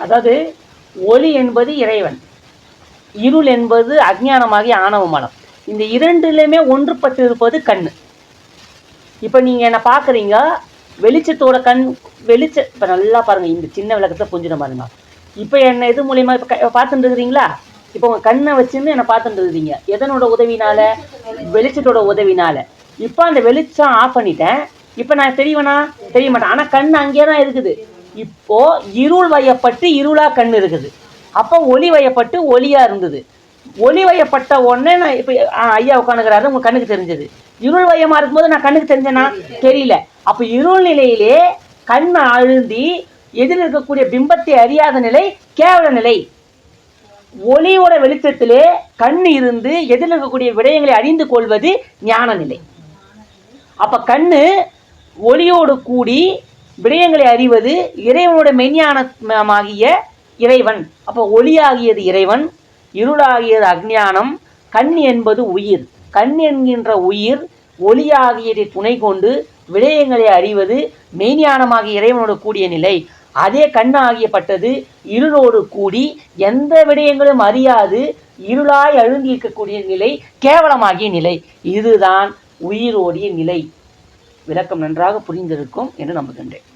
அதாவது ஒளி என்பது இறைவன், இருள் என்பது அஜ்ஞானமாகிய ஆணவ மலம். இந்த இரண்டுலையுமே ஒன்றுபட்டு இருப்பது கண்ணு. இப்போ நீங்கள் என்ன பார்க்குறீங்க, வெளிச்சத்தோட கண் வெளிச்சம். இப்போ நல்லா பாருங்கள், இந்த சின்ன விளக்கத்தை புரிஞ்சுட பாருங்க. இப்போ என்ன இது மூலியமாக இப்போ பார்த்துட்டு இருக்கிறீங்களா? இப்போ உங்கள் கண்ணை வச்சுன்னு என்னை பார்த்துட்டு இருக்கிறீங்க. எதனோட உதவினால? வெளிச்சத்தோட உதவினால. இப்போ அந்த வெளிச்சம் ஆஃப் பண்ணிட்டேன். இப்போ நான் தெரியவேனா? தெரிய மாட்டேன். ஆனால் கண் அங்கே தான் இருக்குது. இப்போ இருள் வயப்பட்டு இருளா கண் இருக்குது. அப்போ ஒளி வயப்பட்டு ஒளியா இருந்தது. ஒளி வயப்பட்ட உடனே நான் இப்போ ஐயா உட்காந்துக்கிறாரு, உங்க கண்ணுக்கு தெரிஞ்சது. இருள் வயமா இருக்கும்போது நான் கண்ணுக்கு தெரிஞ்சேனா? தெரியல. அப்போ இருள் நிலையிலே கண் அழுந்தி எதில் இருக்கக்கூடிய பிம்பத்தை அறியாத நிலை கேவல நிலை. ஒளியோட வெளிச்சத்திலே கண் இருந்து எதில் இருக்கக்கூடிய விடயங்களை அறிந்து கொள்வது ஞான நிலை. அப்ப கண்ணு ஒளியோடு கூடி விடயங்களை அறிவது இறைவனோட மெய்ஞானமாகிய இறைவன். அப்போ ஒளியாகியது இறைவன், இருளாகியது அஜ்ஞானம், கண் என்பது உயிர். கண் என்கின்ற உயிர் ஒளியாகியதை துணை கொண்டு விடயங்களை அறிவது மெய்ஞானமாகிய இறைவனோடு கூடிய நிலை. அதே கண் ஆகியப்பட்டது இருளோடு கூடி எந்த விடயங்களும் அறியாது இருளாய் அழுந்தி இருக்கக்கூடிய நிலை கேவலமாகிய நிலை. இதுதான் உயிரோடைய நிலை. விளக்கம் நன்றாக புரிந்திருக்கும் என்று நம்புகின்றேன்.